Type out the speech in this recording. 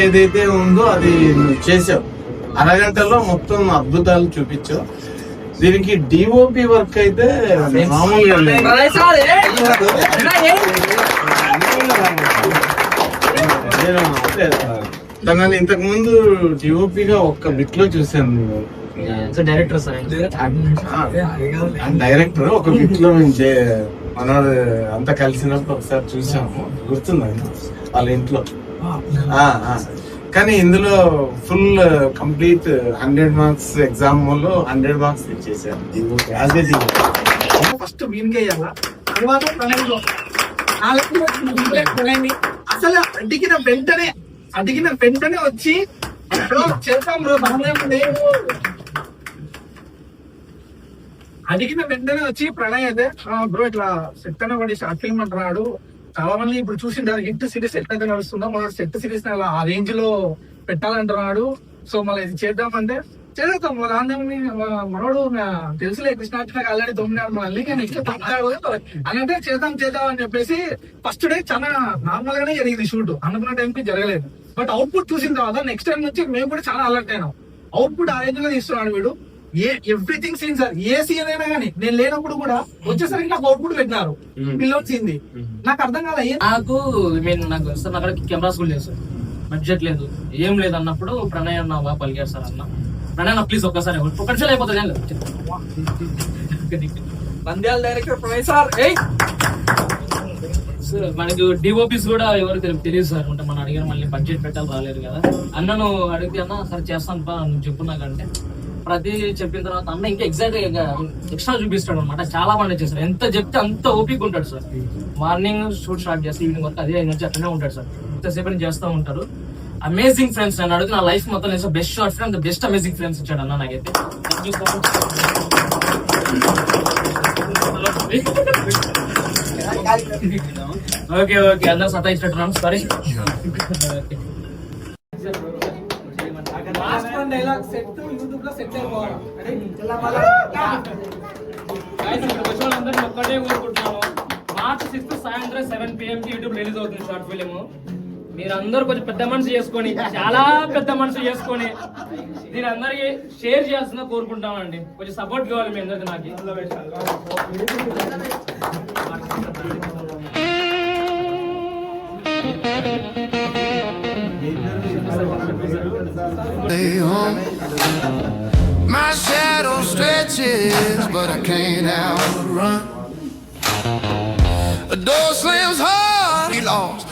ఏదైతే ఉందో అది నువ్వు చేసావు, అరగంటలో మొత్తం అద్భుతాలు చూపించావు. దీనికి డిఓపి వర్క్ అయితే మామూలుగా తనని ఇంతకు ముందు డిఓపిగా ఒక్క బిట్ లో చూసాను. డైరెక్టర్ ఒక బిట్ లో నుంచి మనోడు అంతా కలిసినప్పుడు ఒకసారి చూసాము, గుర్తుందండి వాళ్ళ ఇంట్లో. కానీ ఇందులో ఫుల్ కంప్లీట్ 100 మార్క్స్ ఎగ్జామ్ లో 100 మార్క్స్ ఇచ్చేసారు. ఫస్ట్ వీనికేయాలా, తర్వాత ప్రణయ్లో అసలు అడిగిన వెంటనే వచ్చి చేస్తాం బ్రో, అడిగిన వెంటనే వచ్చి ప్రణయ్ అయితే బ్రో ఇట్లా సెట్ అనే వాడి షార్ట్ ఫిల్మ్ అంటున్నాడు. చాలా మంది ఇప్పుడు చూసింటారు హిట్ సిరీస్ ఎట్లయితే నడుస్తుందో, మన సెట్ సిరీస్ ఆ రేంజ్ లో పెట్టాలంటున్నాడు. సో మళ్ళీ ఇది చేద్దామంటే చేద్దాం. మనోడు తెలుసులే కృష్ణార్జునకి ఆల్రెడీ తొమ్మిది మళ్ళీ నెక్స్ట్ తగ్గాడు అని అంటే చేద్దాం అని చెప్పేసి ఫస్ట్ డే చాలా నార్మల్ గానే జరిగింది షూట్, అనుకున్న టైంకి జరగలేదు. బట్ అవుట్పుట్ చూసిన తర్వాత నెక్స్ట్ టైం నుంచి మేము కూడా చాలా అలర్ట్ అయినాం. అవుట్పుట్ ఆ రేంజ్ లో తీస్తున్నాడు వీడు. ఎవ్రీథింగ్ సీన్ సార్, ఏ సీన్ అయినా కానీ నేను లేనప్పుడు కూడా వచ్చేసరికి నాకు అవుట్పుట్ పెట్టినారు. పిల్లోడ్ సీన్ నాకు అర్థం కాలే. నాకు అక్కడ కెమెరాస్ కూడా లేదు సార్, బడ్జెట్ లేదు, ఏం లేదు అన్నప్పుడు ప్రణయ్ అన్న బాగా పలికారు సార్. అన్న ప్రణయ్ ప్లీజ్ ఒక్కసారి ఒకటి అయిపోతుంది నంద్యాల డైరెక్టర్ ప్రణయ్ సార్. మనకు డిఓపీస్ కూడా ఎవరు తెలియదు సార్. అంటే మనం అడిగారు, మళ్ళీ బడ్జెట్ పెట్టాలి రాలేదు కదా. అన్నను అడిగితే అన్న సరే చేస్తాను పా నువ్వు చెప్పున్నాకంటే ప్రతి చెప్పిన తర్వాత అన్న ఇంకా ఎగ్జాక్ట్ ఎక్స్ట్రా చూపిస్తాడు అనమాట. చాలా బాగా చేస్తారు, ఎంత చెప్తే అంత ఓపిక ఉంటాడు సార్. మార్నింగ్ షూట్ స్టార్ట్ చేస్తే ఈవినింగ్ వరకు అదే ఎనర్జీ అట్లనే ఉంటాడు సార్. ఎంతసేపు చేస్తూ ఉంటారు. అమేజింగ్ ఫ్రెండ్స్ నేను అడుగుతున్న నా లైఫ్ మొత్తం నేను best short film, best amazing friends ఇచ్చాడు అన్న నాకైతే. ఓకే అందరూ సతా ఇచ్చినట్టున్నాను, సారీ. ఒక్కటే కోరుకుంటున్నాను, March 6 సాయంత్రం 7 PM యూట్యూబ్ రిలీజ్ అవుతుంది షార్ట్ ఫిలిం. మీరందరూ కొంచెం పెద్ద మనసు చేసుకొని, చాలా పెద్ద మనసు చేసుకొని దీని అందరికి షేర్ చేయాల్సిందిగా కోరుకుంటామండి. కొంచెం సపోర్ట్ కావాలి మీ అందరికి. నాకు My shadow stretches, but I can't outrun. A door slams hard, he lost.